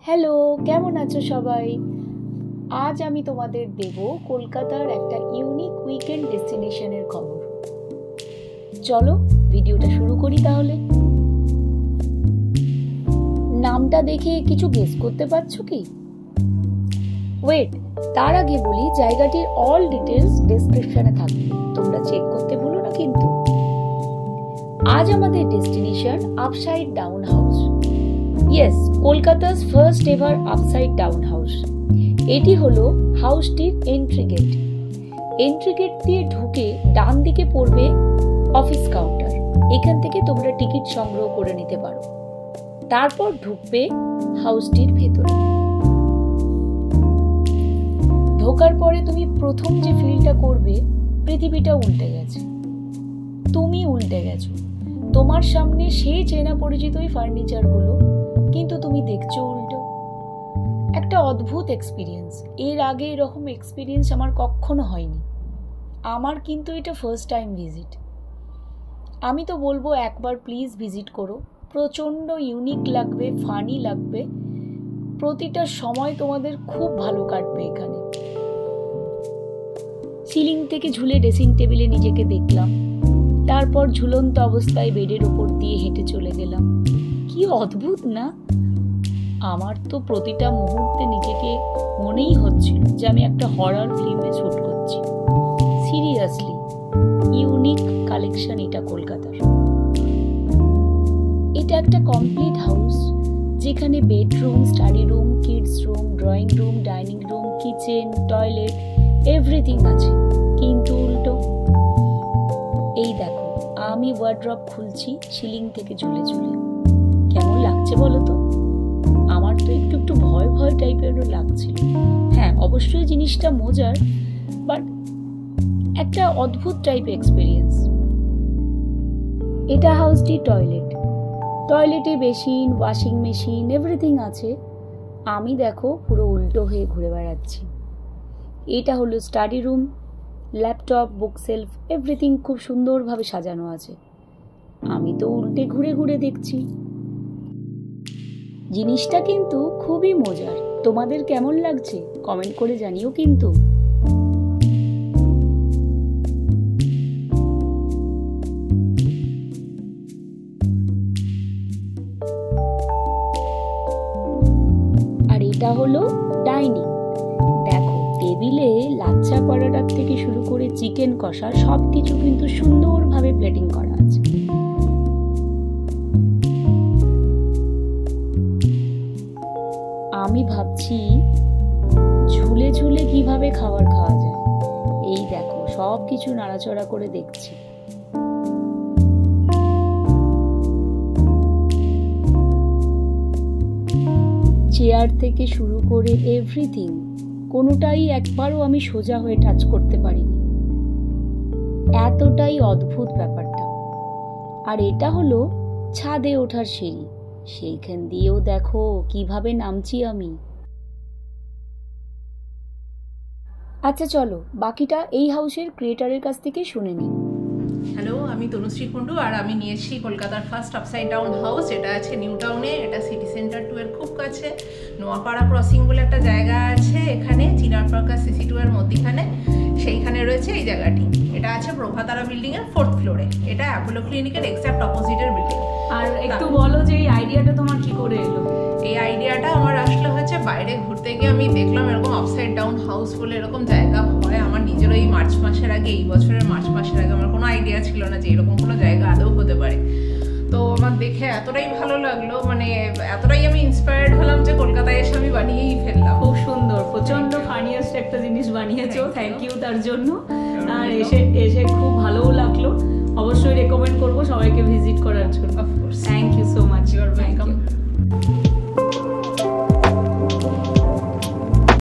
Hello, কেমন আছো সবাই? আজ আমি তোমাদের দেব কলকাতার একটা ইউনিক উইকেন্ড ডেস্টিনেশনের খবর। চলো ভিডিওটা শুরু করি তাহলে। নামটা দেখে কিছু গেস করতে পারছো কি? ওয়েট, তার আগে বলি জায়গাটির অল ডিটেলস ডেসক্রিপশনে থাকবে, তোমরা চেক করতে ভুলো না কিন্তু। আজ আমাদের destination upside down house. Yes, কলকাতার first ever upside down house. এটি হলো হাউসটির এন্ট্রি গেট। এন্ট্রি গেট দিয়ে ঢুকে ডান দিকে পড়বে অফিস কাউন্টার। এখান থেকে তোমরা টিকিট সংগ্রহ করে নিতে পারো। তারপর ঢুকবে হাউসটির ভেতরে। ঢোকার পরে তুমি প্রথম যে ফিলটা করবে, পৃথিবীটা উল্টে গেছে, তুমি উল্টে গেছো। তোমার সামনে সেই চেনা পরিচিতই ফার্নিচারগুলো, কিন্তু তুমি দেখছো উল্টো। একটা অদ্ভুত এক্সপিরিয়েন্স। এর আগে এরকম এক্সপিরিয়েন্স আমার কখনো হয়নি। আমার কিন্তু এটা ফার্স্ট টাইম ভিজিট। আমি তো বলবো একবার প্লিজ ভিজিট করো। প্রচণ্ড ইউনিক লাগবে, ফানি লাগবে। প্রতিটা সময় তোমাদের খুব ভালো কাটবে এখানে। সিলিং থেকে ঝুলে ড্রেসিং টেবিলে নিজেকে দেখলাম, তারপর ঝুলন্ত অবস্থায় বেডের ওপর দিয়ে হেঁটে চলে গেলাম। কি অদ্ভুত না? আমার তো প্রতিটা মুহূর্তে নিজেকে মনেই হচ্ছিল যে আমি একটা হরর ফিল্মে শুট করছি। সিরিয়াসলি ইউনিক কালেকশন এটা কলকাতার। এটা একটা কমপ্লিট হাউস, যেখানে bedroom, study room, kids room, drawing room, dining room, kitchen, toilet, everything আছে। কিন্তু উল্টো। এই দেখো, আমি ওয়ার্ড্রপ খুলছি সিলিং থেকে ঝুলে ঝুলে। কেমন লাগছে বলো তো? আমার তো একটু একটু ভয় ভয় টাইপেরও লাগছিল। হ্যাঁ, অবশ্যই জিনিসটা মজার, বাট একটা অদ্ভুত টাইপ এক্সপিরিয়েন্স। এটা হাউসটি টয়লেট। টয়লেটে বেসিন, ওয়াশিং মেশিন, এভরিথিং আছে। আমি দেখো পুরো উল্টো হয়ে ঘুরে বেড়াচ্ছি। এটা হলো স্টাডি রুম। ল্যাপটপ, বুক সেলফ, এভরিথিং খুব সুন্দরভাবে সাজানো আছে। আমি তো উল্টে ঘুরে ঘুরে দেখছি। জিনিসটা কিন্তু খুবই মজার। তোমাদের কেমন লাগছে কমেন্ট করে জানিও কিন্তু। আর এটা হলো ডাইনিং। দেখো, টেবিলে লাচ্ছা পরাটার থেকে শুরু করে চিকেন কষা সবকিছু কিন্তু সুন্দরভাবে প্লেটিং করা আছে। আমি ভাবছি ঝুলে ঝুলে কিভাবে খাবার খাওয়া যায়। এই দেখো, সব কিছু নাড়াচড়া করে দেখছি। চেয়ার থেকে শুরু করে এভরিথিং, কোনোটাই একবারও আমি সোজা হয়ে টাচ করতে পারিনি। এতটাই অদ্ভুত ব্যাপারটা। আর এটা হলো ছাদে ওঠার সিঁড়ি। সেইখান দিয়েও দেখো কিভাবে নামছি আমি। আচ্ছা চলো বাকিটা এই হাউসের ক্রিয়েটারের কাছ থেকে শুনে নিই। হ্যালো, আমি তনুশ্রী কুণ্ডু, আর আমি নিয়েছি কলকাতার ফার্স্ট আপসাইড ডাউন হাউস। এটা আছে নিউ টাউনে। এটা সিটি সেন্টার 2 এর খুব কাছে। নোয়াপাড়া ক্রসিং বলে একটা জায়গা আছে এখানে, চিনার পার্কা CC2 এর মধ্যখানে, সেইখানে রয়েছে এই জায়গাটি। এটা আছে প্রভাতারা বিল্ডিং এর 4th ফ্লোরে। এটা অ্যাপোলো ক্লিনিকের এক্সাক্ট অপোজিটের বিল্ডিং। আর একটু বলো যে এই আইডিয়াটা তোমার কি করে এলো? এই আইডিয়াটা আমার আসলে হচ্ছে বাইরে ঘুরতে গিয়ে আমি দেখলাম এরকম আপসাইড ডাউন হাউস বলে এরকম জায়গা হয়। আমার নিজেরও এই মার্চ মাসের আগে, এই বছরের মার্চ মাসের আগে আমার কোনো আইডিয়া ছিল না যে এরকম কোনো জায়গা আদৌ হতে পারে। তো আমার দেখে এতটাই ভালো লাগলো, মানে এতটাই আমি ইন্সপায়ার্ড হলাম যে কলকাতায় এসে আমি বানিয়েই ফেললাম। খুব সুন্দর, প্রচন্ড ফানিয়েস্ট একটা জিনিস বানিয়েছো। থ্যাংক ইউ তার জন্য। আর এসে খুব ভালোও লাগলো। অবশ্যই রেকমেন্ড করবো সবাইকে ভিজিট করার জন্য। Of course, thank you so much. You are welcome.